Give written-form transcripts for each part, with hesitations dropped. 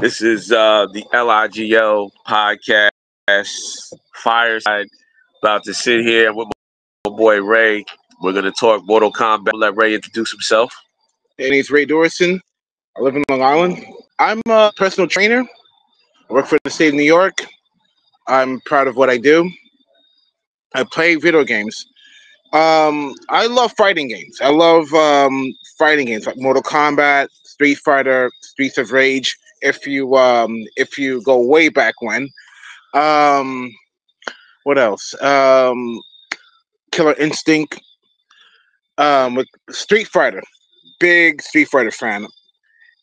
This is the LIGL Podcast Fireside. About to sit here with my boy Ray. We're going to talk Mortal Kombat. Let Ray introduce himself. My name is Ray Dorson. I live in Long Island. I'm a personal trainer. I work for the state of New York. I'm proud of what I do. I play video games. I love fighting games. I love fighting games like Mortal Kombat, Street Fighter, Streets of Rage. If you go way back when, what else? Killer Instinct. With Street Fighter, big Street Fighter fan,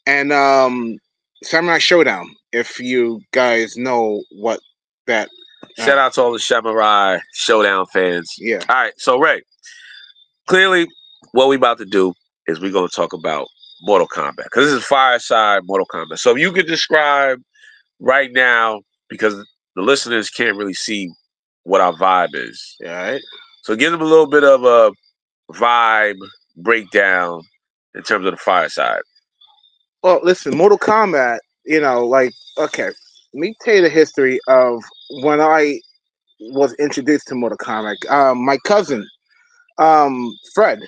and Samurai Showdown. If you guys know what that. Shout out to all the Samurai Showdown fans. Yeah. All right. So Ray, clearly, what we about to do is we're going to talk about Mortal Kombat, because this is Fireside Mortal Kombat. So if you could describe right now, because the listeners can't really see what our vibe is. All right. So give them a little bit of a vibe breakdown in terms of the Fireside. Well, listen, Mortal Kombat, okay, let me tell you the history of when I was introduced to Mortal Kombat. My cousin, Fred,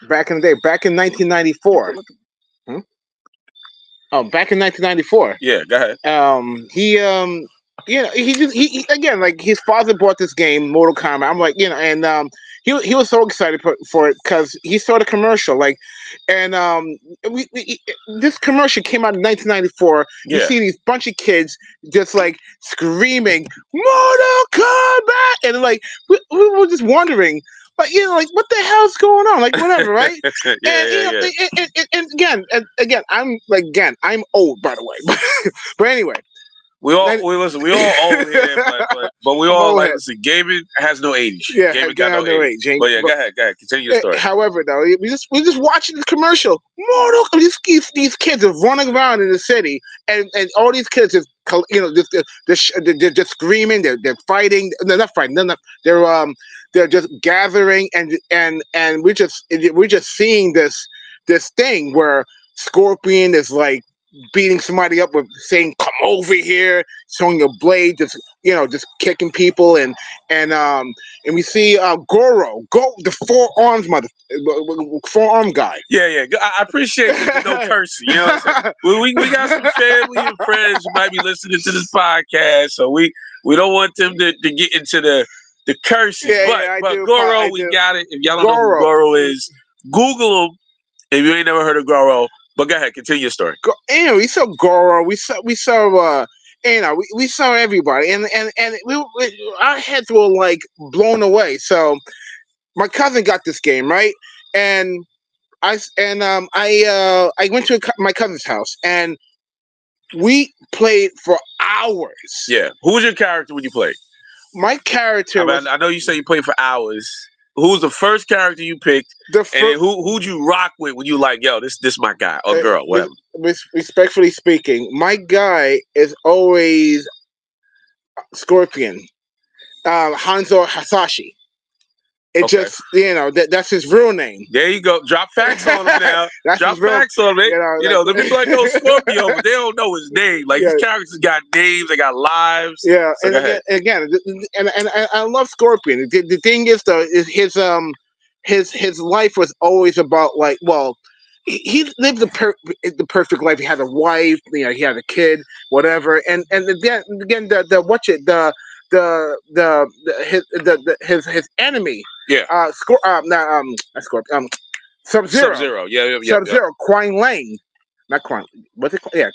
back in the day, back in 1994. Back in 1994. Yeah, go ahead. He again, like, his father bought this game, Mortal Kombat. I'm like, and he was so excited for it because he saw the commercial, this commercial came out in 1994. Yeah. You see these bunch of kids just like screaming Mortal Kombat, and like we were just wondering, but what the hell's going on? Like, whatever, right? And again, I'm old, by the way, but anyway. We all old here, but we all like, listen, gaming has no age. Yeah, gaming got no age. But yeah, go ahead. Continue your story. However, though, we just watching this commercial. These kids are running around in the city, and all these kids they're screaming, they're fighting. They're not fighting. They're just gathering, and we're just seeing this thing where Scorpion is like beating somebody up with saying "come over here," showing your blade, just kicking people, and we see Goro, the four-arm guy. Yeah. I appreciate the no cursing. You know what I'm saying? We got some family and friends who might be listening to this podcast, so we don't want them to get into the cursing. But Goro, we got it. If y'all don't know who Goro is, Google him if you ain't never heard of Goro. But go ahead, continue your story. We saw Goro, we saw we saw everybody, and our heads were like blown away. So my cousin got this game, right, and I went to my cousin's house, and we played for hours. Yeah, who was your character when you played? My character. I know you say you played for hours. Who was the first character you picked? And who'd you rock with when you like, yo, this my guy or girl, whatever? Respectfully speaking, my guy is always Scorpion, Hanzo Hasashi. Just that's his real name. There you go. Drop facts on him now. Drop facts on him. The people like know Scorpio, but they don't know his name. Like, his characters got names, they got lives. Yeah, so and I love Scorpion. The thing is, though, is his life was always about, like, well, he lived the perfect life. He had a wife, he had a kid, whatever, and again his enemy. Yeah. Sub-Zero. Yeah. Sub-Zero. Quan Lang. Not Quan. What's it called? Yeah.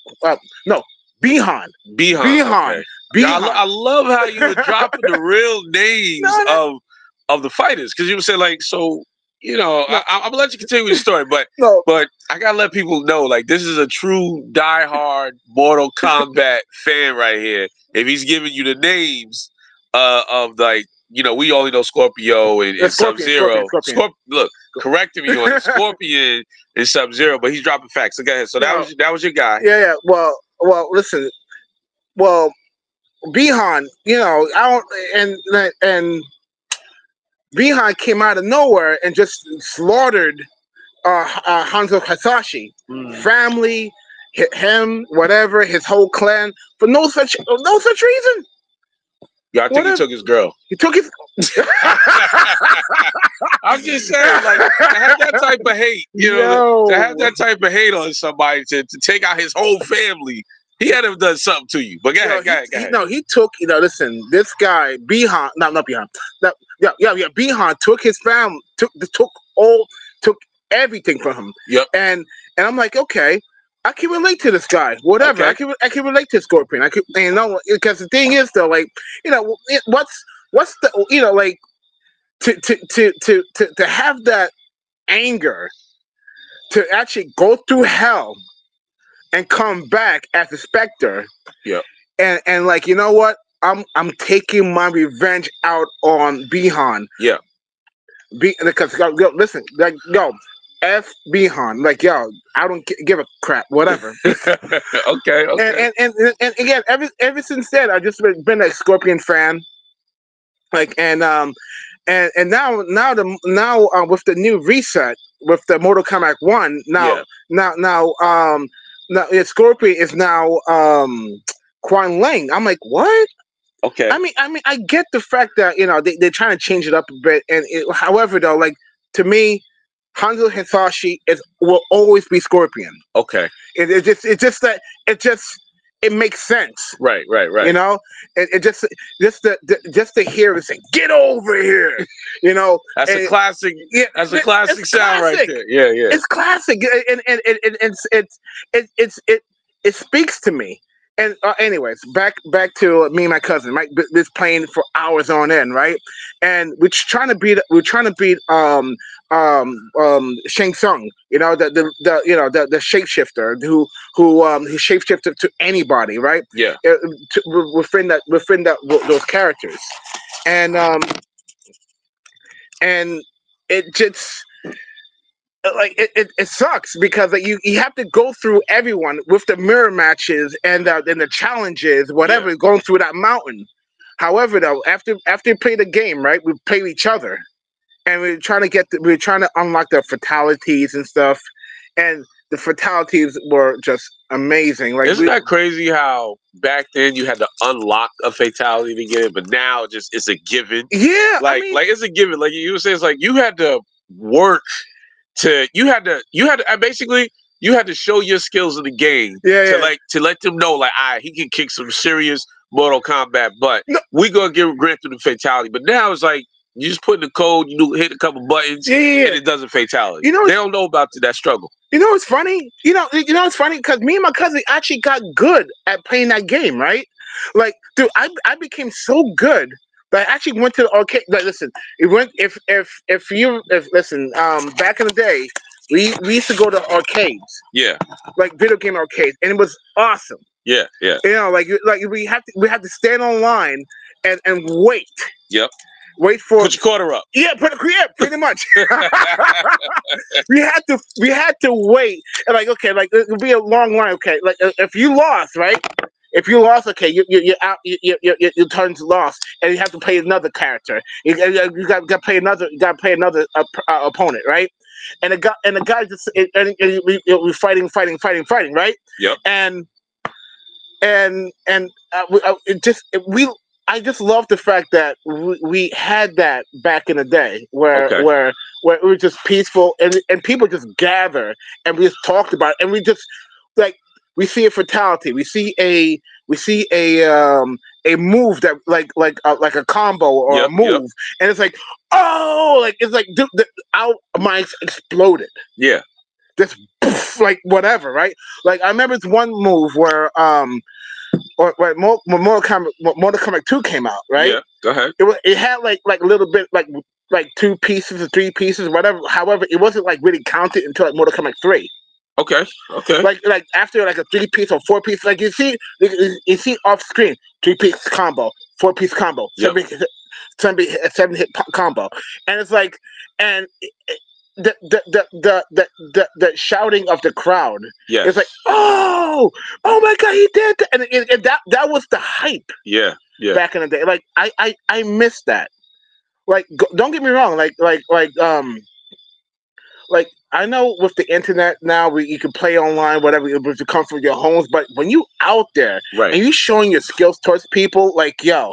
No. Bihan. Okay. I love how you were dropping the real names of the fighters, because you would say, like, so. I'm gonna let you continue your story, but I gotta let people know, like, this is a true diehard Mortal Kombat fan right here. If he's giving you the names of, like, we only know Scorpio and Sub-Zero. Look, correcting me on Scorpion and Sub-Zero, but he's dropping facts. So go ahead. So that was your guy. Yeah. Well, listen. Well, Bihan, and Bihan came out of nowhere and just slaughtered Hanzo Hasashi. Family. him, whatever, his whole clan for no such reason. Yeah, I think he took his girl. He took his. I'm just saying, like, to have that type of hate, to have that type of hate on somebody to take out his whole family, he had to have done something to you. But go ahead. No, he took. Listen, this guy, Bihan, not Bihan. Bihan took his family, took everything from him. Yep. And I'm like, okay, I can relate to this guy. Whatever. Okay. I can relate to Scorpion. I can, because the thing is though, like, what's the, like, to have that anger, to actually go through hell and come back as a Spectre. Yeah. And like, you know what? I'm taking my revenge out on Bihan. Yeah. Because listen, like, F Bihan, like, I don't give a crap, whatever. Okay. And again, ever since then, I've just been a Scorpion fan. Like, and now with the new reset with the Mortal Kombat 1, now Scorpion is now Quan Lang. I'm like, what? Okay. I mean, I get the fact that they're trying to change it up a bit, and however though, like, to me, Hanzo Hisashi will always be Scorpion. Okay. It makes sense. Right. It just to hear it say, "Get over here," That's a classic. Yeah, that's a classic sound right there. Yeah. It's classic, and it speaks to me. And anyways, back to me and my cousin, right? This playing for hours on end, right? And we're trying to beat Shang Tsung, the shapeshifter who he shapeshifted to anybody, right? Yeah. Within those characters, and it just. Like it sucks because like you have to go through everyone with the mirror matches and the challenges, whatever, going through that mountain. However, though, after you play the game, right, we play each other, and we're trying to unlock the fatalities and stuff, and the fatalities were just amazing. Like, isn't that crazy how back then you had to unlock a fatality to get it, but now it's a given. Yeah, like it's a given. Like you were saying, it's like you had to work. You had to show your skills in the game to let them know, like, he can kick some serious Mortal Kombat, but we gonna grant them the fatality. But now it's like you just put in the code, you hit a couple buttons, and it does a fatality. They don't know about that struggle. It's funny. It's funny because me and my cousin actually got good at playing that game, right? Like, dude, I became so good. But I actually went to the arcade. Like, listen, back in the day, we used to go to arcades. Yeah. Like video game arcades, and it was awesome. Yeah. Like we had to stand online and wait. Yep. Wait for put your quarter up. Yeah, pretty much. we had to wait, and like, okay, like it would be a long line. Okay, like if you lost, right? If you lost, okay, you're out. Your turn's lost, and you have to play another character. You got to play another. You got to play another opponent, right? And the guy just we're fighting, right? Yep. I just love the fact that we had that back in the day, where it was just peaceful, and people just gather, and we just talked about it, and we just like. We see a fatality. We see a move that like a combo or a move, and it's like, dude, our minds exploded. Yeah, just like whatever, right? Like I remember this one move where when Mortal Kombat 2 came out, right? Yeah, go ahead. It had like a little bit like 2 pieces or 3 pieces, whatever. However, it wasn't like really counted until like Mortal Kombat 3. Okay. Like after like a 3-piece or 4-piece, like you see off screen 3-piece combo, 4-piece combo, 7-hit combo, and it's like, and the shouting of the crowd, it's like, oh my god, he did that, and that was the hype. Yeah. Back in the day, like I miss that. Like, don't get me wrong, like like I know with the internet now, you can play online, whatever, with the comfort of your homes. But when you out there and you showing your skills towards people, like yeah,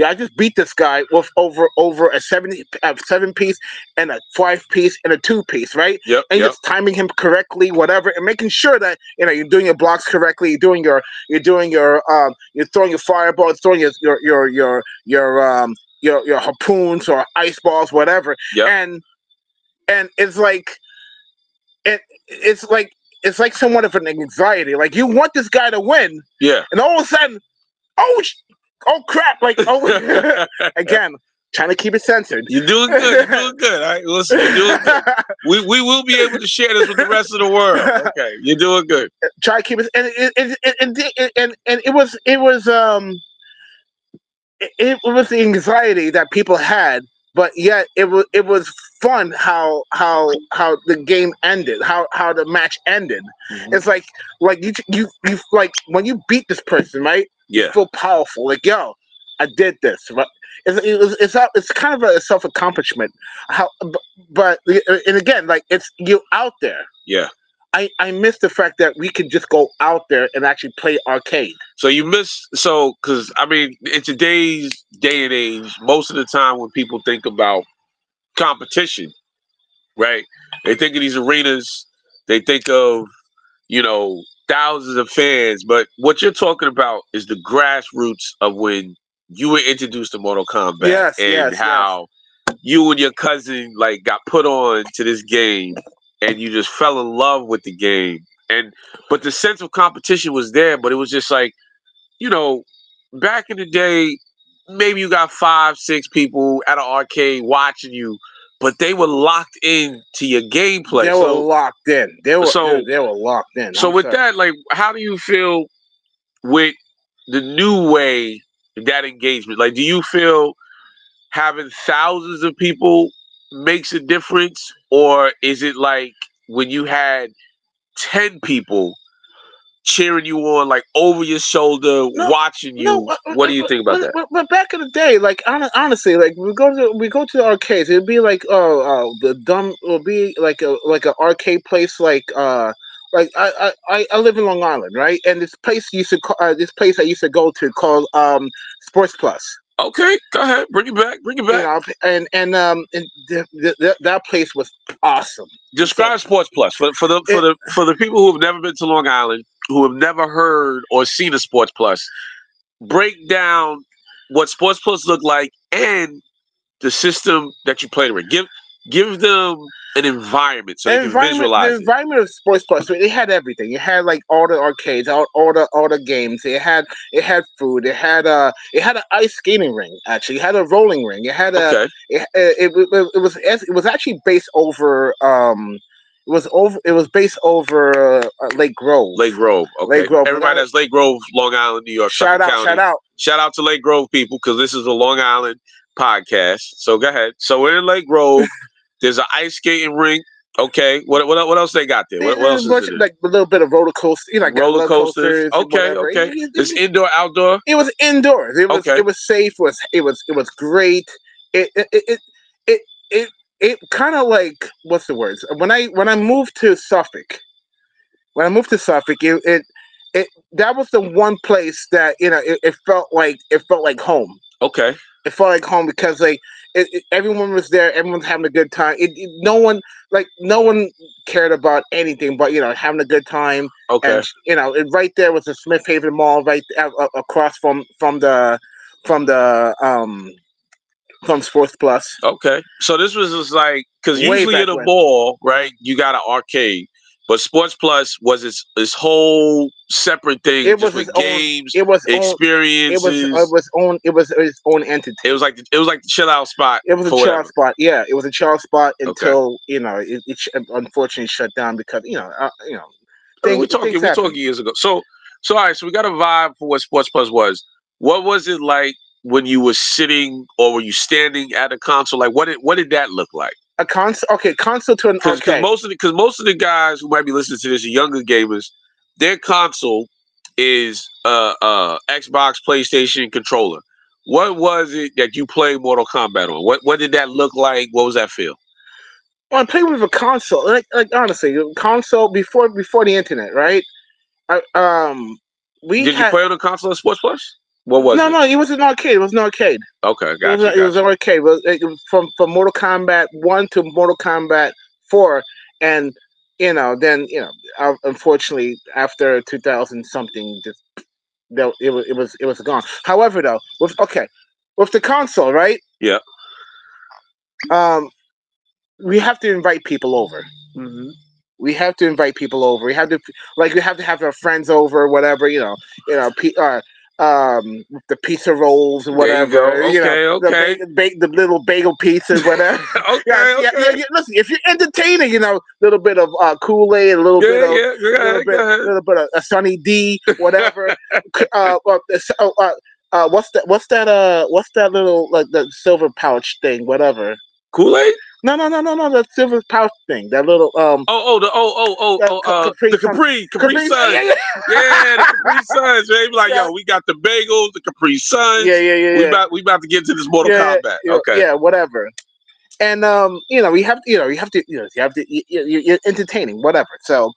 I just beat this guy with over a 7-piece and a 5-piece and a 2-piece, right? Yep. And just timing him correctly, whatever, and making sure that you're doing your blocks correctly, you're throwing your fireballs, throwing your harpoons or ice balls, whatever. Yep. And it's like it's like somewhat of an anxiety. Like you want this guy to win, yeah, and all of a sudden, oh crap! Like again, trying to keep it censored. You're doing good. You're doing good. All right, listen, you're doing good. We will be able to share this with the rest of the world. Okay, you're doing good. Try to keep it, and it was the anxiety that people had, but yet it was fun how the game ended, how the match ended. Mm-hmm. It's like you like when you beat this person, right? Yeah. You feel powerful. Like, yo, I did this. But it's kind of a self accomplishment. But and again, like it's you out there. Yeah. I miss the fact that we could just go out there and actually play arcade. So you miss because I mean, in today's day and age, most of the time when people think about competition, right? They think of these arenas. They think of thousands of fans, but what you're talking about is the grassroots of when you were introduced to Mortal Kombat, how you and your cousin like got put on to this game, and you just fell in love with the game. But the sense of competition was there, but it was just like, back in the day, maybe you got 5, 6 people at an arcade watching you, but they were locked in to your gameplay. They were locked in. They were locked in. So with that, like, how do you feel with the new way that engagement? Like, do you feel having thousands of people makes a difference, or is it like when you had 10 people cheering you on, like over your shoulder, watching you? What do you think about that? But back in the day, like honestly, like we go to the arcades. It'd be like it'll be like an arcade place, like I live in Long Island, right? And this place I used to go to called Sports Plus. Okay, go ahead, bring it back. That place was awesome. Describe Sports Plus for the people who have never been to Long Island, who have never heard or seen a Sports Plus. Break down what Sports Plus looked like and the system that you played with. Give them an environment so they can visualize the environment of Sports Plus. So it had everything. It had like all the arcades, all the games. It had food. It had an ice skating ring. Actually, it had a rolling ring. It had it was actually based over It was based over Lake Grove. Lake Grove. Okay. Lake Grove. Everybody that's Lake Grove, Long Island, New York. Shout out to Lake Grove people, because this is a Long Island podcast. So go ahead. So we're in Lake Grove. There's an ice skating rink. Okay. What else they got there? What else is there? Like a little bit of roller coaster, roller coasters. Okay. It's indoor, outdoor. It was indoors. It was safe. It was great. It kind of like, what's the words? When I moved to Suffolk, it that was the one place that it felt like home. Okay. It felt like home because everyone was there. Everyone's having a good time. No one cared about anything but having a good time. Okay. And right there was the Smith Haven Mall right across from Sports Plus. Okay. So this was just like, because usually in a mall, right, you got an arcade. But Sports Plus was its whole separate thing. It was with games. It was experiences. It was its own entity. It was like the chill out spot. It was a chill out spot. Yeah, it was a chill out spot until it unfortunately shut down because we're talking years ago. So all right. So we got a vibe for what Sports Plus was. What was it like when you were sitting, or were you standing at a console? Like what did that look like? A console, console to an arcade. Because most of the guys who might be listening to this are younger gamers. Their console is Xbox, PlayStation controller. What was it that you played Mortal Kombat on? What did that look like? What was that feel? I played with a console. Like honestly, console before the internet, right? Did you play on a console at Sports Plus? What was it? No, it was an arcade. It was an arcade. Okay, It was an arcade. It was from Mortal Kombat 1 to Mortal Kombat 4, and then unfortunately after 2000 something, just it was gone. However, though, with the console, right? Yeah. We have to invite people over. Mm-hmm. We have to invite people over. We have to have our friends over, whatever. The pizza rolls or whatever. Okay. The little bagel pizzas, whatever. Okay. Listen, if you're entertaining, a little bit of Kool-Aid, a little bit of a Sunny D, whatever. What's that little, like, the silver pouch thing, whatever. Kool-Aid? No, that silver pouch thing. That little the Capri Suns. Yeah, the Capri Suns. They be like, yo, we got the bagels, the Capri Suns. Yeah. We about to get to this Mortal Kombat. Okay. Yeah, whatever. And you're entertaining, whatever. So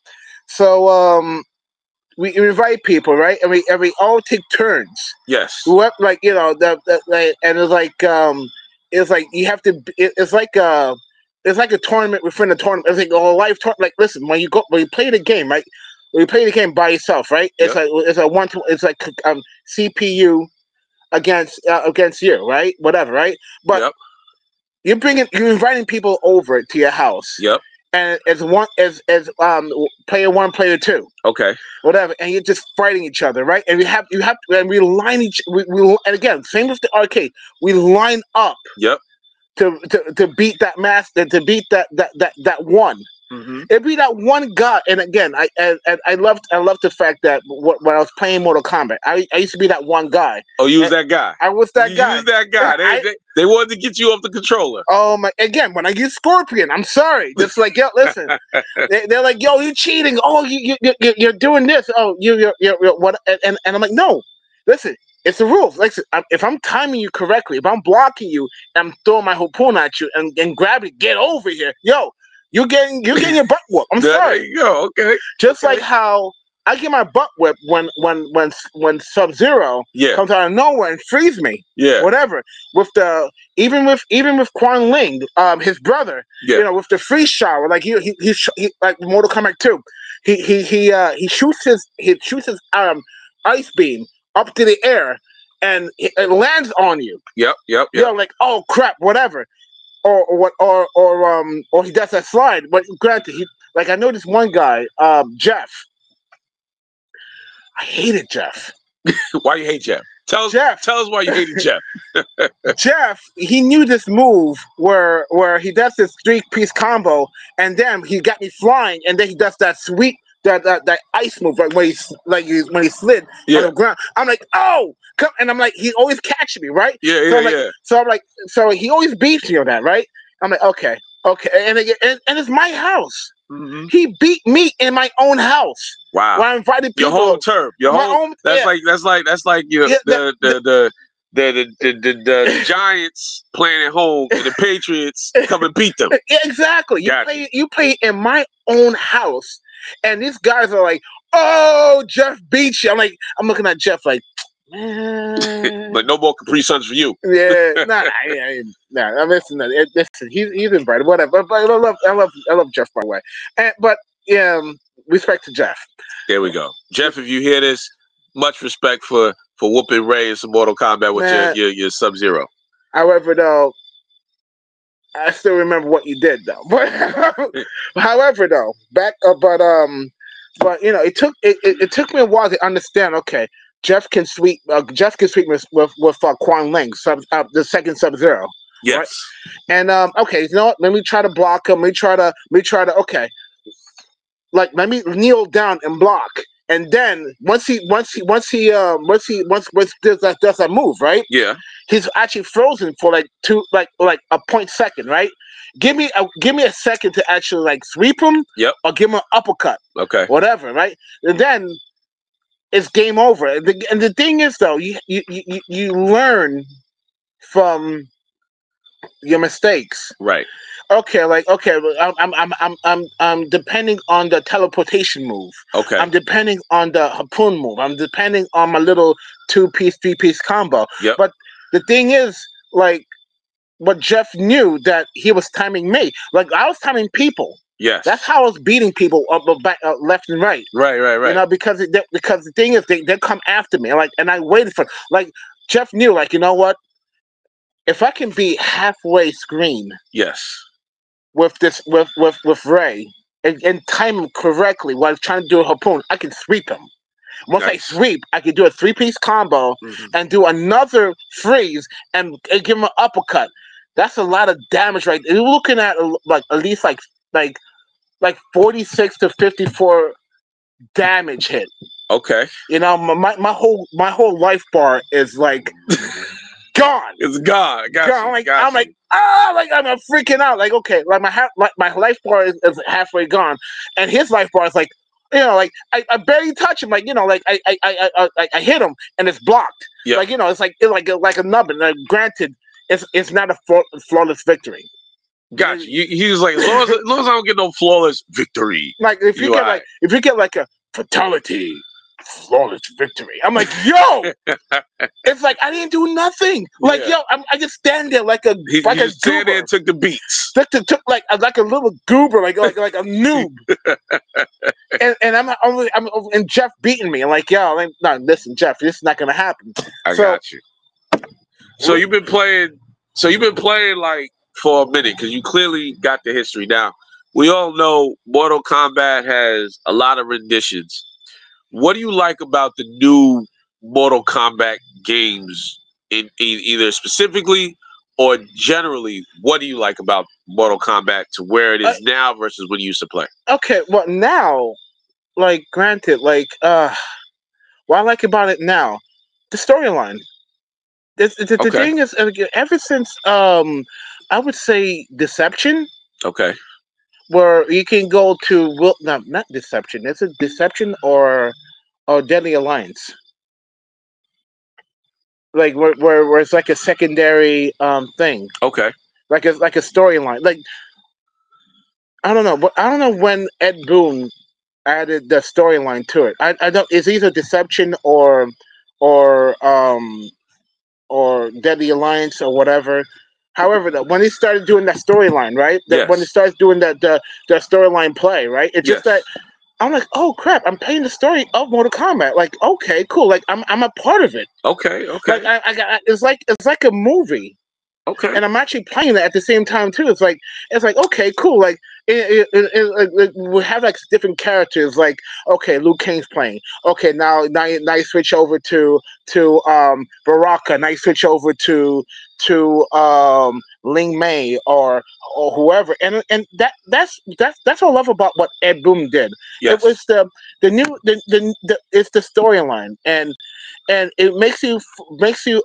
we invite people, right? And we all take turns. Yes. Whoever, and it's like you have to. It's like a tournament within a tournament. It's like a live tournament. Like, listen, when you play the game, right? When you play the game by yourself, right? It's like CPU against you, right? Whatever, right? But you're inviting people over to your house. Yep. And player 1, player 2. Okay. Whatever, and you're just fighting each other, right? And we line and again, same with the arcade. We line up. Yep. To beat that master, to beat that one. Mm-hmm. It'd be that one guy. And again, I loved the fact that when I was playing Mortal Kombat, I used to be that one guy. Oh, you was that guy. I was that guy. You was that guy. They wanted to get you off the controller. Oh my! Again, when I use Scorpion, I'm sorry. Just like, yo, listen. They're like, yo, you cheating. Oh, you're doing this. Oh, you're what? And I'm like, no. Listen, it's the rules. Like, if I'm timing you correctly, if I'm blocking you, and I'm throwing my harpoon at you and grab it, get over here, yo. You're getting your butt whooped. I'm sorry. There you go. Okay. Just like how I get my butt whipped when Sub-Zero comes out of nowhere and frees me. Yeah. Whatever. Even with Quan Ling, his brother. Yeah. With the freeze shower, like he like Mortal Kombat 2, he shoots his ice beam up to the air and it lands on you. Yep. Like, oh crap, whatever. Or he does that slide. But granted, I know this one guy, Jeff. I hated Jeff. Why you hate Jeff? Tell us why you hated Jeff. Jeff, he knew this move where he does this 3-piece combo, and then he got me flying, and then he does that sweet that ice move, like when he slid on the ground. I'm like, oh, come, and I'm like, he always catches me, right? So he always beats me on that, right? I'm like, okay, and it's my house. Mm-hmm. He beat me in my own house. Wow! When I invited people, your home turf, That's like the Giants playing at home and the Patriots come and beat them. Yeah, exactly. You play in my own house. And these guys are like, "Oh, Jeff beat you." I'm looking at Jeff like, man. But no more Capri Suns for you. Yeah, nah. Listen, he's invited. Whatever. But I love Jeff, by the way. But respect to Jeff. There we go, Jeff. If you hear this, much respect for whooping Ray in some Mortal Kombat with your Sub-Zero. However, though, I still remember what you did, though. But however, though, it took me a while to understand. Okay, Jeff can sweep with Quan Ling, the second Sub-Zero. Yes. Right? And okay, you know what? Let me try to block him. Let me try to. Okay, let me kneel down and block. And then once he does that move, right? Yeah. He's actually frozen for like a point second, right? Give me a second to actually sweep him. Yep. Or give him an uppercut. Okay. Whatever, right? And then it's game over. And the thing is, though, you learn from your mistakes. Right. Okay, I'm depending on the teleportation move. Okay. I'm depending on the harpoon move. I'm depending on my little 2-piece, 3-piece combo. Yep. But the thing is, like, what Jeff knew that he was timing me. Like, I was timing people. Yes. That's how I was beating people up, back, left and right. Right. You know, because the thing is, they come after me. Like, and I waited for, like, Jeff knew, like, you know what? If I can be halfway screen. Yes. With Ray and time him correctly while trying to do a harpoon, I can sweep him. Once I sweep, I can do a 3-piece combo and do another freeze and give him an uppercut. That's a lot of damage, right? You're looking at like at least like 46 to 54 damage hit. Okay. You know, my whole life bar is like gone. It's gone. I'm freaking out. Like, okay, like my life bar is halfway gone, and his life bar is like, you know, like I barely touch him. Like, you know, like I hit him and it's blocked. Yep. Like, you know, it's like a nubbin. Granted, it's not a flawless victory. Gotcha. He was like, as long as I don't get no flawless victory. Like, if you get like a fatality. Flawless victory. I'm like, yo, it's like I didn't do nothing. Like, yo, I just stand there like a stand there and took the beats. Took like a little goober, like a noob. and I'm and Jeff beating me. I'm like, yo, no, listen, Jeff, this is not gonna happen. I got you. So you've been playing. Like for a minute because you clearly got the history. Now we all know Mortal Kombat has a lot of renditions. What do you like about the new Mortal Kombat games, in either specifically or generally? What do you like about Mortal Kombat to where it is now versus when you used to play? Okay, well now, like, granted, like, what I like about it now, the storyline. The thing is, ever since I would say Deception. Okay. Where you can go to not Deception. Is it Deception or Deadly Alliance? Like where it's like a secondary thing. Okay. Like a storyline. Like I don't know, but I don't know when Ed Boon added the storyline to it. I don't. It's either Deception or Deadly Alliance or whatever. However, when he started doing that storyline, right? When he starts doing that the storyline play, right? It's just that I'm like, oh crap! I'm playing the story of Mortal Kombat. Like, okay, cool. Like, I'm a part of it. Okay. Like, I got it's like a movie. Okay. And I'm actually playing that at the same time too. It's like okay, cool. Like we have like different characters. Like, okay, Liu Kang's playing. Okay, now you switch over to Baraka. Now you switch over to Ling Mei or whoever. And that's what I love about what Ed Boon did. Yes. It was it's the storyline and it makes you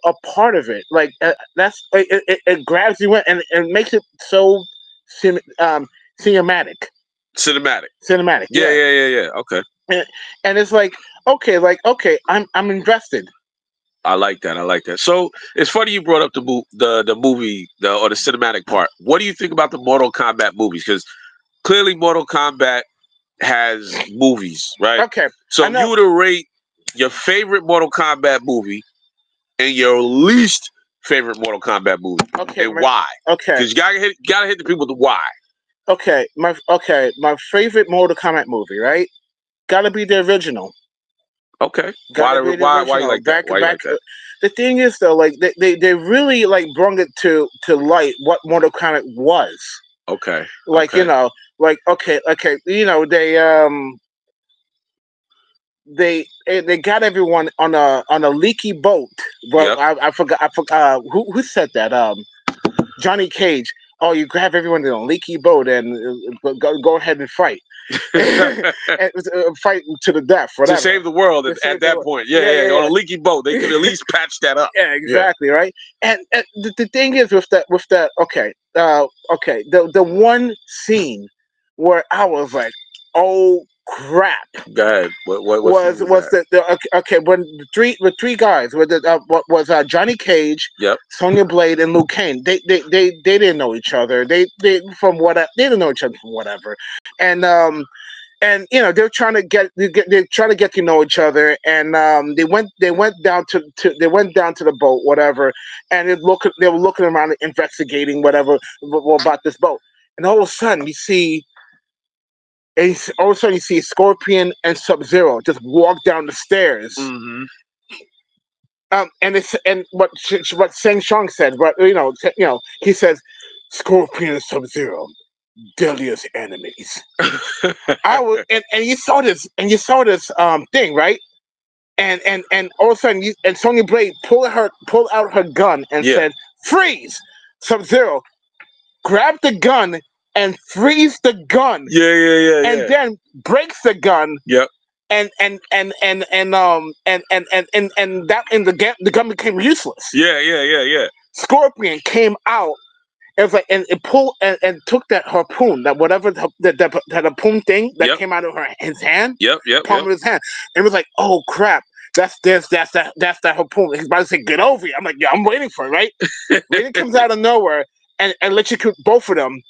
a part of it. Like it grabs you in and it makes it so cinematic. Cinematic. Yeah. Okay. And it's like okay, I'm invested. I like that. So it's funny you brought up the movie or the cinematic part. What do you think about the Mortal Kombat movies? Because clearly Mortal Kombat has movies, right? Okay. So if you were to rate your favorite Mortal Kombat movie and your least favorite Mortal Kombat movie, and why? Okay. Because you gotta hit the people with the why. Okay, my favorite Mortal Kombat movie, right? Gotta be the original. Okay. Why you like that? Why you like that? The thing is though, like they really like brought it to light what Mortal Kombat was. Okay. Like you know, like okay, you know they got everyone on a leaky boat. Well, I forgot who said that. Johnny Cage. Oh, you grab everyone in a leaky boat and go ahead and fight. And fight to the death, whatever. To save the world at that point. Yeah. On a leaky boat, they could at least patch that up. Yeah, exactly, right. And the thing is with that, the one scene where I was like, oh crap. Go ahead. What was okay when the three guys were Johnny Cage, yep, Sonya Blade, and Luke Kane. They didn't know each other. They didn't know each other from whatever, and they're trying to get to know each other, and they went down to the boat, whatever, and they were looking around, investigating whatever about this boat, and all of a sudden you see Scorpion and Sub-Zero just walk down the stairs. Mm-hmm. And what Shang Tsung said, but he says Scorpion and Sub-Zero, deadliest enemies. and you saw this thing, right? And all of a sudden Sonya Blade pulled out her gun and said, "Freeze!" Sub-Zero grabbed the gun and freeze the gun. And then breaks the gun. Yep. And the gun became useless. Yeah. Scorpion came out. It was like, and it pulled and took that harpoon, that whatever that harpoon thing that came out of his hand. Palm of his hand. And it was like, oh crap. That's that harpoon. He's about to say, "Get over here." I'm like, yeah, I'm waiting for it, right? Then it comes out of nowhere and electrocute both of them.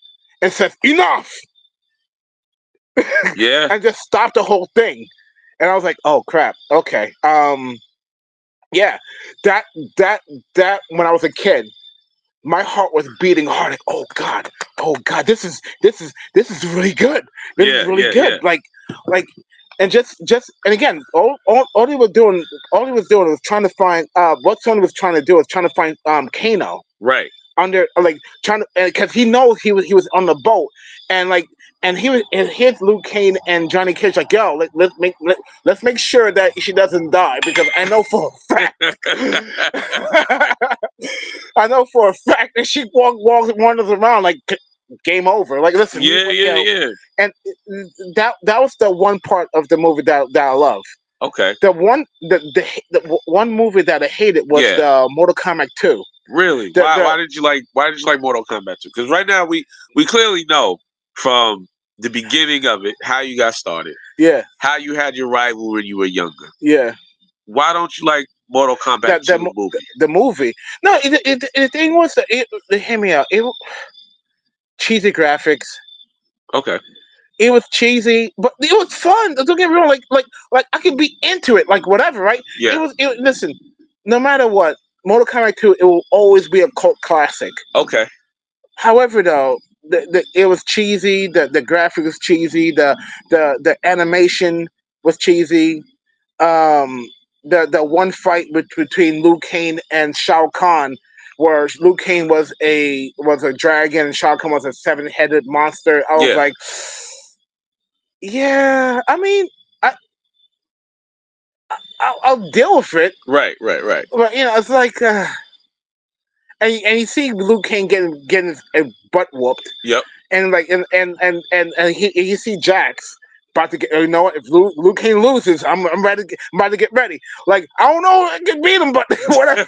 And says, "Enough!" Yeah. And just stopped the whole thing. And I was like, "Oh crap! Okay, yeah." That when I was a kid, my heart was beating hard. Like, oh god, this is really good. This is really good. Yeah. Like, and and again, all he was doing was trying to find what Sony was trying to do was trying to find Kano. Right. Under trying to, because he knows he was on the boat, and here's Luke Kane and Johnny Cage like, yo, let's make sure that she doesn't die, because I know for a fact that she wanders around like game over. Like, listen, yeah. And that was the one part of the movie that I love. Okay. The one movie that I hated was the Mortal Kombat 2. Really? Why did you like Mortal Kombat 2? Because right now we clearly know from the beginning of it how you got started. Yeah. How you had your rival when you were younger. Yeah. Why don't you like Mortal Kombat 2 movie? The movie. No, the thing was hear me out. Cheesy graphics. Okay. It was cheesy, but it was fun. Don't get me wrong. Like I could be into it. Like whatever, right? Yeah. Listen, no matter what, Mortal Kombat 2, it will always be a cult classic. Okay. However, though, it was cheesy. The graphic was cheesy. The animation was cheesy. The one fight between Liu Kang and Shao Kahn, where Liu Kang was a dragon and Shao Kahn was a 7-headed monster. I was like, yeah. I mean, I'll deal with it. Right. But it's like, and you see Liu Kang getting his butt whooped. Yep. And like and you see Jax about to get. You know what? If Liu Kang loses, I'm about to get ready. Like, I don't know, I can beat him, but whatever.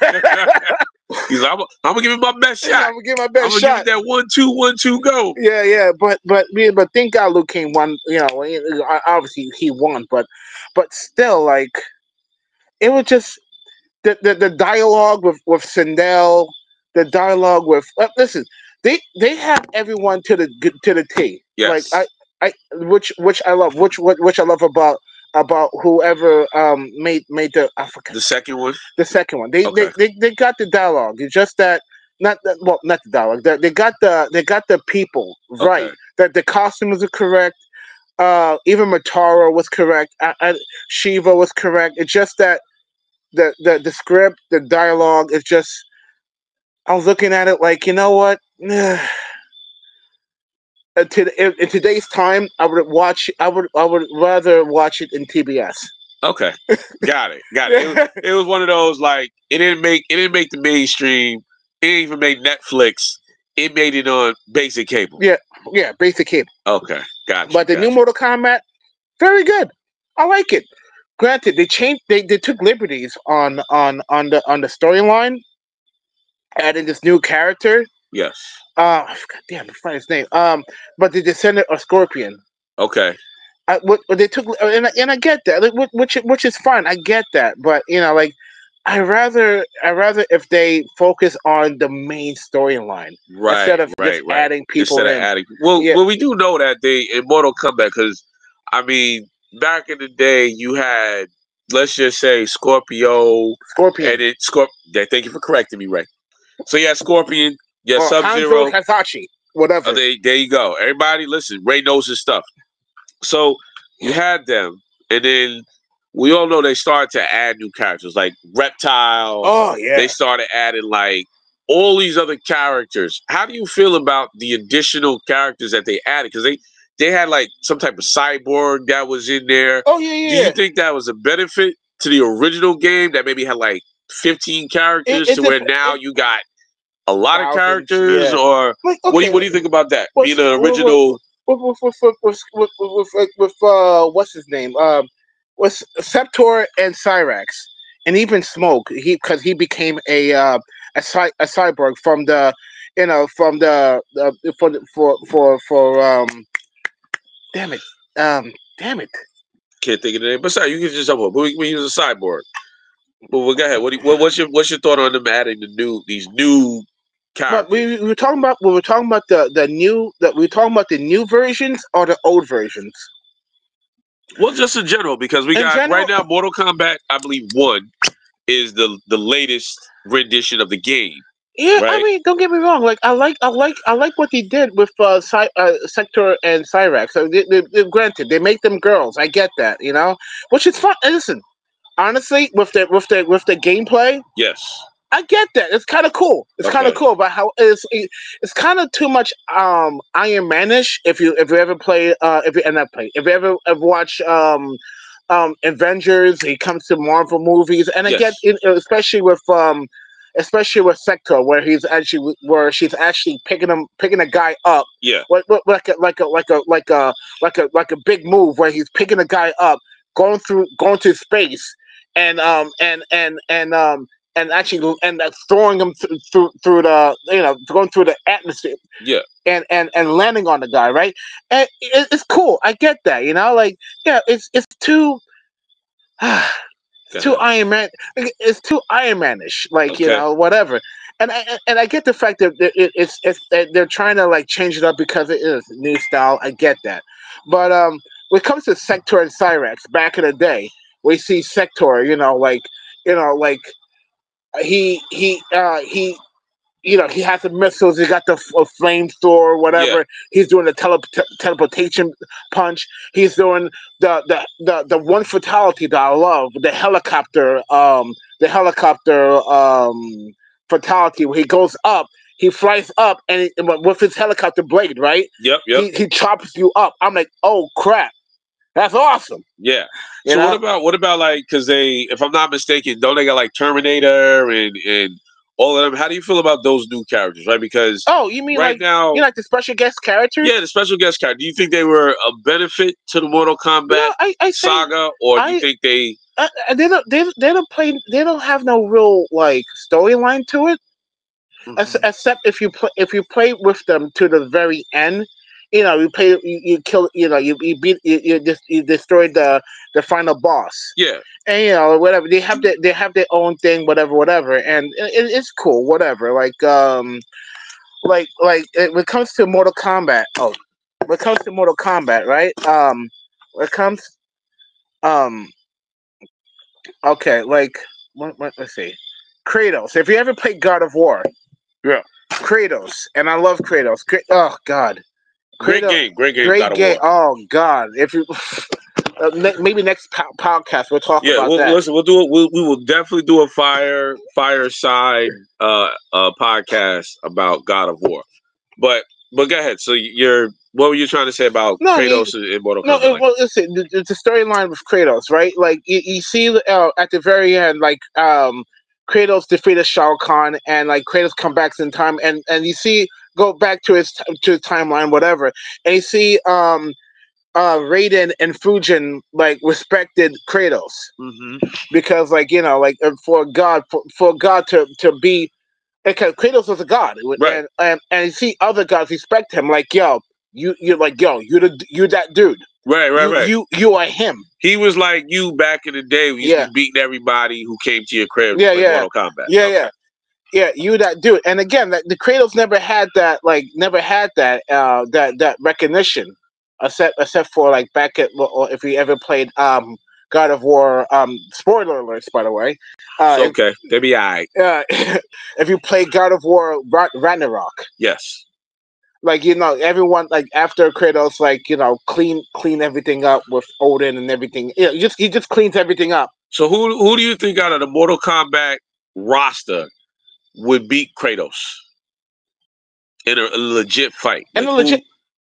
He's like, I'm gonna give him my best shot. I'm gonna give my best shot. I'm gonna give it that 1-2 go. Yeah. But thank God Liu Kang won. Obviously he won, but still, like, it was just the dialogue with Sindel, the dialogue with listen, they have everyone to the T. Yes. Like which I love, which I love about whoever made the the second one. The second one. They got the dialogue. It's just that not the dialogue. They got the people right. Okay. That the costumes are correct. Even Mataro was correct. Shiva was correct. It's just that the script, the dialogue is just. I was looking at it like, you know what? In today's time, I would rather watch it in TBS. Okay, got it. It was one of those, like, it didn't make the mainstream. It didn't even make Netflix. It made it on basic cable. Yeah, basic cable. Okay, gotcha. But the new Mortal Kombat, very good. I like it. Granted, they changed. They took liberties on the storyline, adding this new character. Yes. I forgot his name. But the descendant of Scorpion. Okay. what they took, and I get that, like, which is fine. I get that, but like, I rather if they focus on the main storyline instead of just adding people instead of adding. Well, we do know that they in Mortal Kombat, because I mean, back in the day, you had, let's just say, Scorpion, and it thank you for correcting me, Ray. So yeah, Scorpion, Sub-Zero, Hasashi, whatever. There you go. Everybody, listen. Ray knows his stuff. So you had them, and then we all know they started to add new characters like Reptile. Oh yeah. They started adding like all these other characters. How do you feel about the additional characters that they added? Because they had like some type of cyborg that was in there. Oh yeah. Do you think that was a benefit to the original game that maybe had like 15 characters to where now you got a lot of characters? Or like, okay. What do you think about that? Being an original. With what's his name? Was Septor and Cyrax, and even Smoke. Because he became a cyborg from the damn it. Can't think of the name. But sorry, you can just jump up. We use a cyborg. Well, go ahead. What's your thought on them adding these new characters? But we were talking about the new versions or the old versions. Well, just in general, because we got right now Mortal Kombat, I believe 1 is the latest rendition of the game. Yeah, right? I mean, don't get me wrong. Like, I like what they did with Sector and Cyrax. So granted, they make them girls. I get that, which is fun. And listen, honestly, with the gameplay, yes, I get that. It's kind of cool. It's kind of cool, but how it's kind of too much Iron Man-ish. If you ever play if you ever watch Avengers, he comes to Marvel movies, and I get especially with Sector, where she's actually picking a guy up. Yeah, like a big move where he's picking a guy up, going to space, and actually throwing them through the going through the atmosphere. Yeah, and landing on the guy, right? And it's cool. I get that, it's too. Too Iron Man. It's too Iron Man-ish, like whatever. And I get the fact that they're trying to like change it up because it is new style. I get that, but when it comes to Sector and Cyrax, back in the day, we see Sector, he has the missiles. He got the flamethrower, whatever. Yeah. He's doing the teleportation punch. He's doing the one fatality that I love, the helicopter fatality, where he goes up. He flies up and with his helicopter blade, right? Yep. He chops you up. I'm like, oh crap. That's awesome. Yeah. So what about like, because if I'm not mistaken, don't they got like Terminator and all of them? How do you feel about those new characters, right? Because you mean right now, you like the special guest characters? Yeah, the special guest characters. Do you think they were a benefit to the Mortal Kombat saga, or do you think they don't have no real like storyline to it, except if you play with them to the very end. You kill, you destroyed the final boss. Yeah, and whatever, they have their own thing, whatever, and it's cool, whatever. Like when it comes to Mortal Kombat, right? When it comes, okay, like let's see, Kratos. If you ever played God of War, yeah, Kratos, and I love Kratos. Oh God. Great game. Oh God! If you maybe next podcast we'll talk about that. Listen, we'll do it. We will definitely do a fireside podcast about God of War. But go ahead. So what were you trying to say about Kratos in Mortal Kombat? Well, listen, the storyline with Kratos, right? Like you see at the very end, like Kratos defeated Shao Kahn, and like Kratos come back in time, and you see go back to his timeline, whatever, and you see Raiden and Fujin like respected Kratos because for God to be, because Kratos was a god, right? And you see other gods respect him, like you're that dude. Right. You are him. He was like you back in the day when you was beating everybody who came to your crib to play Mortal Kombat. Yeah, you that dude. And again, the Kratos never had that that recognition, except for like back at, or if you ever played God of War. Spoiler alerts, by the way. It's okay, they be alright. If you play God of War Ragnarok, yes. Like, everyone, like, after Kratos, like, clean everything up with Odin and everything. He just cleans everything up. So who do you think out of the Mortal Kombat roster would beat Kratos in a legit fight? Like,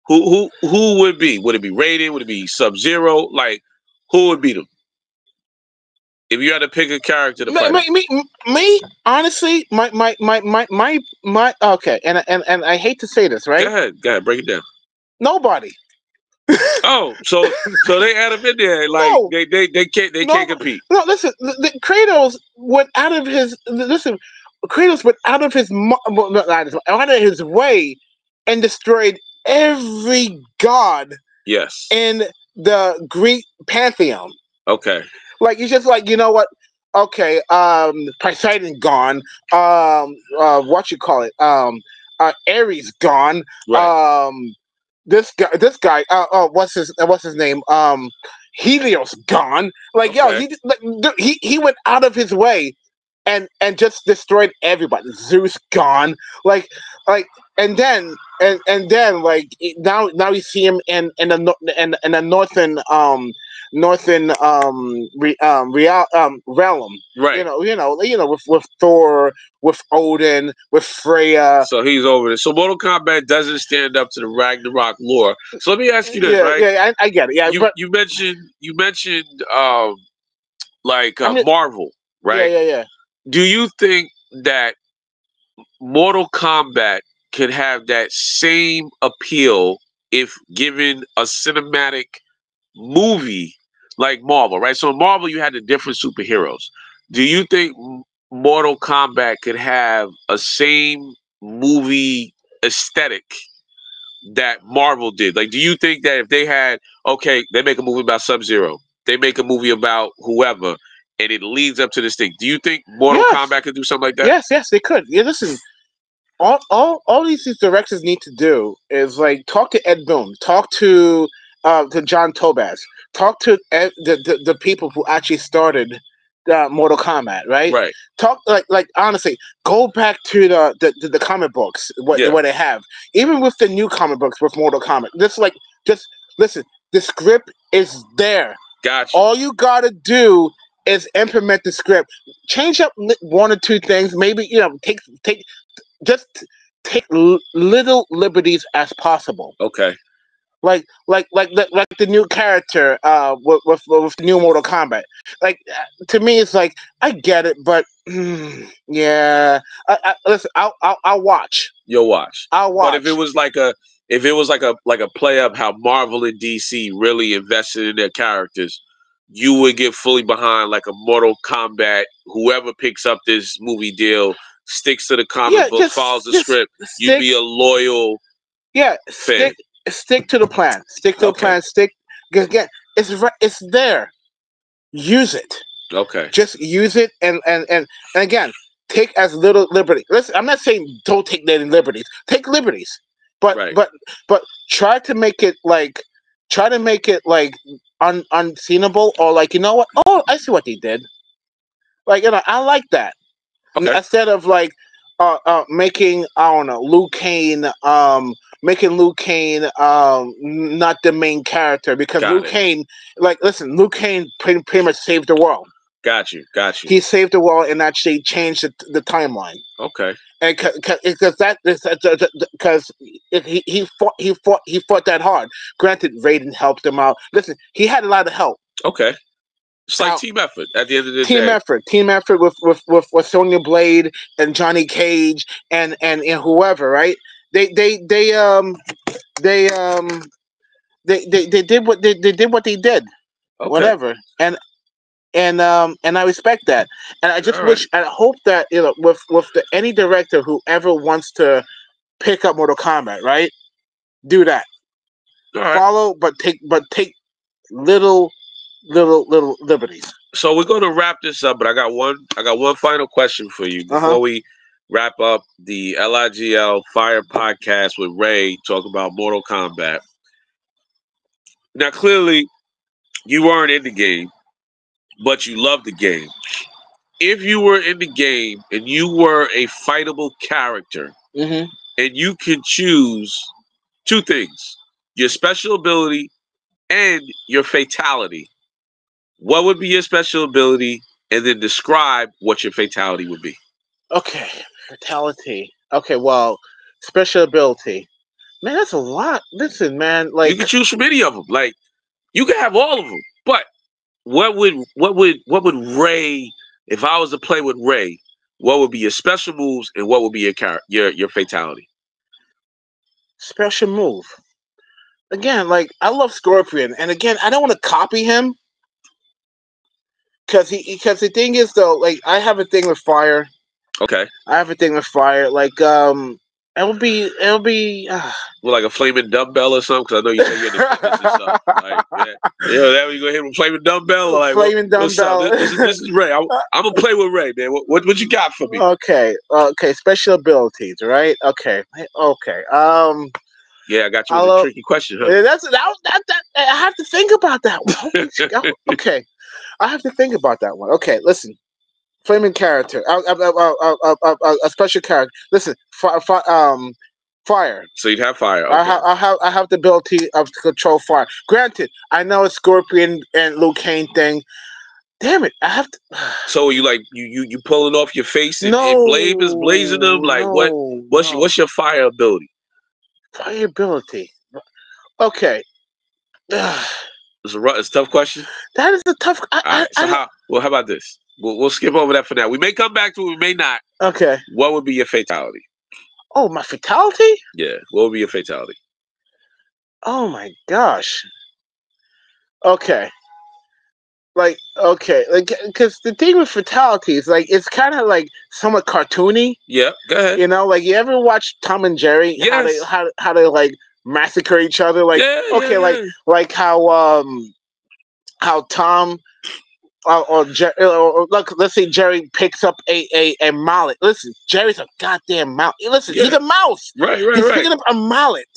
who would be? Would it be Raiden? Would it be Sub-Zero? Like, who would beat him? If you had to pick a character to fight, me, honestly, my okay, and I hate to say this, right? Go ahead, break it down. Nobody. Oh, so they had him in there, like they can't compete. No, listen, Kratos went out of his out of his way and destroyed every god. Yes. In the Greek pantheon. Okay. Like, he's just like, you know what? Okay, Poseidon gone. What you call it? Ares gone. Right. This guy. What's his name? Helios gone. Like, okay. He went out of his way and just destroyed everybody. Zeus gone. Like, and then like now you see him in the northern realm, right? With Thor, with Odin, with Freya. So he's over there. So Mortal Kombat doesn't stand up to the Ragnarok lore. So let me ask you this, right? Yeah, I get it. Yeah, you mentioned Marvel, right? Yeah. Do you think that Mortal Kombat could have that same appeal if given a cinematic movie like Marvel, right? So in Marvel, you had the different superheroes. Do you think Mortal Kombat could have a same movie aesthetic that Marvel did? Like, do you think that if they had, they make a movie about Sub-Zero, they make a movie about whoever, and it leads up to this thing, do you think Mortal Kombat could do something like that? Yes, they could. Yeah, listen. All these directors need to do is like talk to Ed Boon, talk to John Tobas, talk to the people who actually started Mortal Kombat, right? Right. Talk like honestly, go back to the comic books, what they have. Even with the new comic books with Mortal Kombat, just listen. The script is there. Gotcha. All you gotta do is implement the script. Change up one or two things. Maybe take little liberties as possible. Okay. Like the new character with the new Mortal Kombat. Like, to me, it's like, I get it, but yeah. Listen, I'll watch. You'll watch. I'll watch. But if it was like a play up how Marvel and DC really invested in their characters, you would get fully behind like a Mortal Kombat. Whoever picks up this movie deal sticks to the comic book, follows the script. You'd be a loyal fan. Stick to the plan. Stick to the plan. Because again, it's there. Use it. Okay. Just use it, and again, take as little liberty. Listen, I'm not saying don't take any liberties. Take liberties, but try to make it like unseenable, or like, you know what? Oh, I see what they did. Like, I like that. Okay. Instead of like making, I don't know, Liu Kang not the main character, because Liu Kang, Liu Kang pretty much saved the world. Got you. He saved the world and actually changed the timeline. Okay. And because he fought that hard. Granted, Raiden helped him out. Listen, he had a lot of help. Okay. It's like team effort at the end of the day. Team effort with Sonya Blade and Johnny Cage and whoever, right? They did what they did. Okay. Whatever. And I respect that. And I just wish, I hope that, with any director who ever wants to pick up Mortal Kombat, right? Do that. Follow, but take little liberties. So we're going to wrap this up, but I got one final question for you before we wrap up the LIGL Fire Podcast with Ray, talk about Mortal Kombat. Now, clearly, you weren't in the game, but you loved the game. If you were in the game and you were a fightable character, and you could choose two things, your special ability and your fatality, what would be your special ability, and then describe what your fatality would be? Okay, fatality. Okay, well, special ability. Man, that's a lot. Listen, man, like you can choose from any of them. Like you can have all of them, but what would Ray? If I was to play with Ray, what would be your special moves and what would be your fatality? Special move. Again, like I love Scorpion, and again, I don't want to copy him because the thing is though, like I have a thing with fire. Okay. I have a thing with fire. Like it'll be well, like a flaming dumbbell or something. Because I know you say you're in the fitness and stuff. Like, that way you go hit with a flaming dumbbell. Or like flaming dumbbell. This is Ray. I'm gonna play with Ray, man. What you got for me? Okay. Special abilities, right? Okay. Yeah, I got you with a tricky question, huh? That I have to think about that one. Okay, I have to think about that one. Okay, listen, flaming character, a special character. Listen, fire. So you'd have fire. Okay. I have the ability to control fire. Granted, I know it's Scorpion and Liu Kang thing. Damn it, I have to. So you like you pulling off your face and Blade is blazing them? Like what's your fire ability? Fire ability. Okay. It's a tough question. That is a tough. How about this? We'll skip over that for now. We may come back to it. We may not. Okay. What would be your fatality? Oh, my fatality? Yeah. What would be your fatality? Oh my gosh. Okay. Because the thing with fatalities, like, it's kind of like somewhat cartoony. Yeah, go ahead. You know, like, you ever watch Tom and Jerry? Yes. How they like massacre each other? Like, like how Tom or look, let's say Jerry picks up a mallet. Listen, Jerry's a goddamn mouse. Listen, he's a mouse. Right. He's picking up a mallet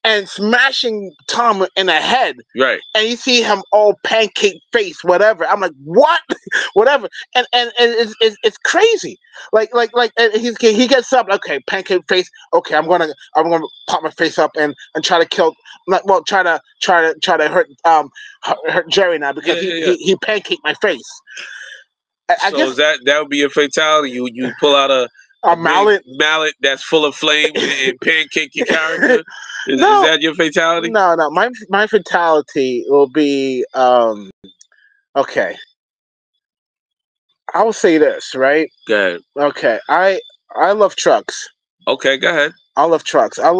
and smashing Tom in the head. Right. And you see him all pancake face, whatever. I'm like, what? Whatever. And it's crazy. Like and he gets up, okay, pancake face. Okay, I'm gonna pop my face up and try to kill, try to hurt Jerry now because he pancaked my face. I guess that would be a fatality. You pull out a mallet that's full of flame and pancake your character. Is that your fatality? No. My fatality will be okay. I will say this, right? Go ahead. Okay. I love trucks. Okay, go ahead. I love trucks. I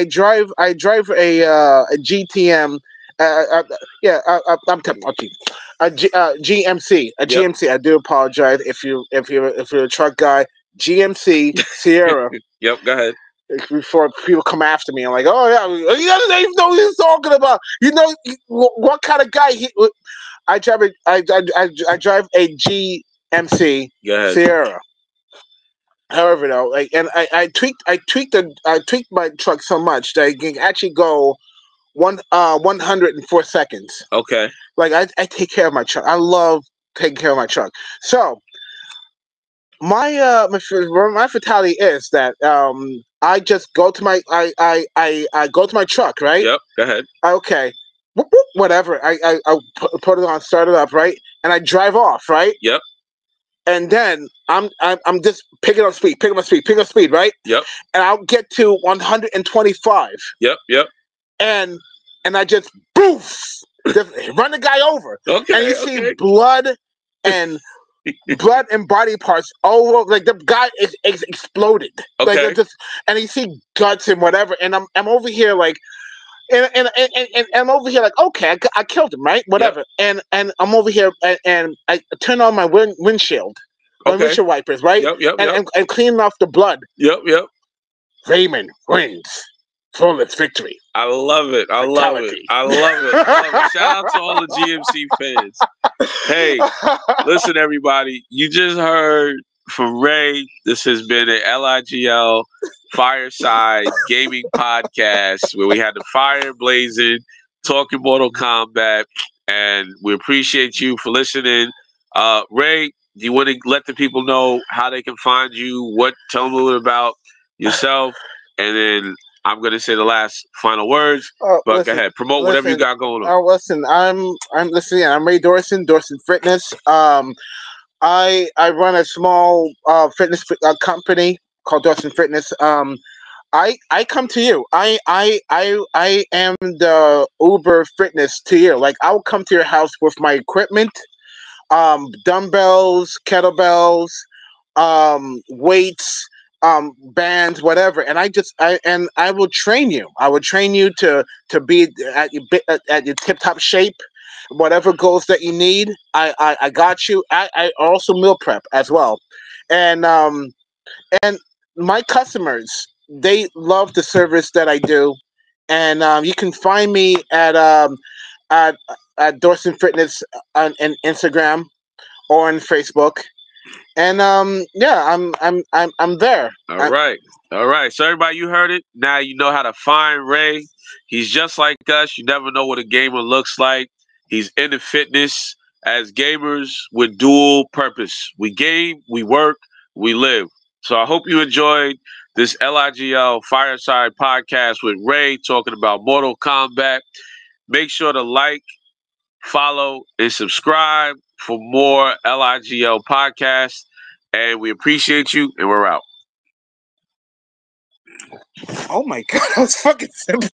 drive a GTM. I'm GMC. A GMC. I do apologize if you're a truck guy. GMC Sierra. Yep, go ahead. Before people come after me, I'm like, oh yeah, you don't know what he's talking about. You know what kind of guy he? I drive a GMC Sierra. However, though, like, and I tweaked my truck so much that I can actually go 104 seconds. Okay. Like I take care of my truck. I love taking care of my truck. So my fatality is that I just go to my I go to my truck, right? Yep. Go ahead. Okay. Whatever. I put it on, start it up, right? And I drive off, right? Yep. And then I'm just picking up speed, right? Yep. And I'll get to 125. Yep. And I just boof, just run the guy over. Okay. And you see blood and body parts all over, like the guy is exploded. Okay. Like and you see guts and whatever. And I'm over here like, and I'm over here like, okay, I killed him, right? Whatever. Yep. And I'm over here and I turn on my windshield, my windshield wipers, right? Yep. And cleaning off the blood. Yep. Raymond wins. flawless victory. I love it. I love it. I love it. I love it. Shout out to all the GMC fans. Hey, listen, everybody. You just heard from Ray. This has been an LIGL Fireside Gaming Podcast where we had the fire blazing, talking Mortal Kombat, and we appreciate you for listening. Ray, do you want to let the people know how they can find you? Tell them a little bit about yourself, and then I'm going to say the last final words. But go ahead, promote whatever you got going on. Listen, I'm listening. I'm Ray Dorson, Dorson Fitness. I run a small fitness company called Dorson Fitness. I come to you. I am the Uber Fitness to you. Like, I will come to your house with my equipment, dumbbells, kettlebells, weights, bands, whatever, and I will train you. I will train you to be at your tip top shape, whatever goals that you need. I got you. I also meal prep as well, and my customers, they love the service that I do, and you can find me at Dorson Fitness on Instagram or on Facebook. And yeah, I'm there. All right. So everybody, you heard it. Now you know how to find Ray. He's just like us. You never know what a gamer looks like. He's into fitness. As gamers with dual purpose, we game, we work, we live. So I hope you enjoyed this LIGL Fireside Podcast with Ray talking about Mortal Kombat. Make sure to like, follow, and subscribe for more LIGL podcasts. And we appreciate you, and we're out. Oh my God, that was fucking simple.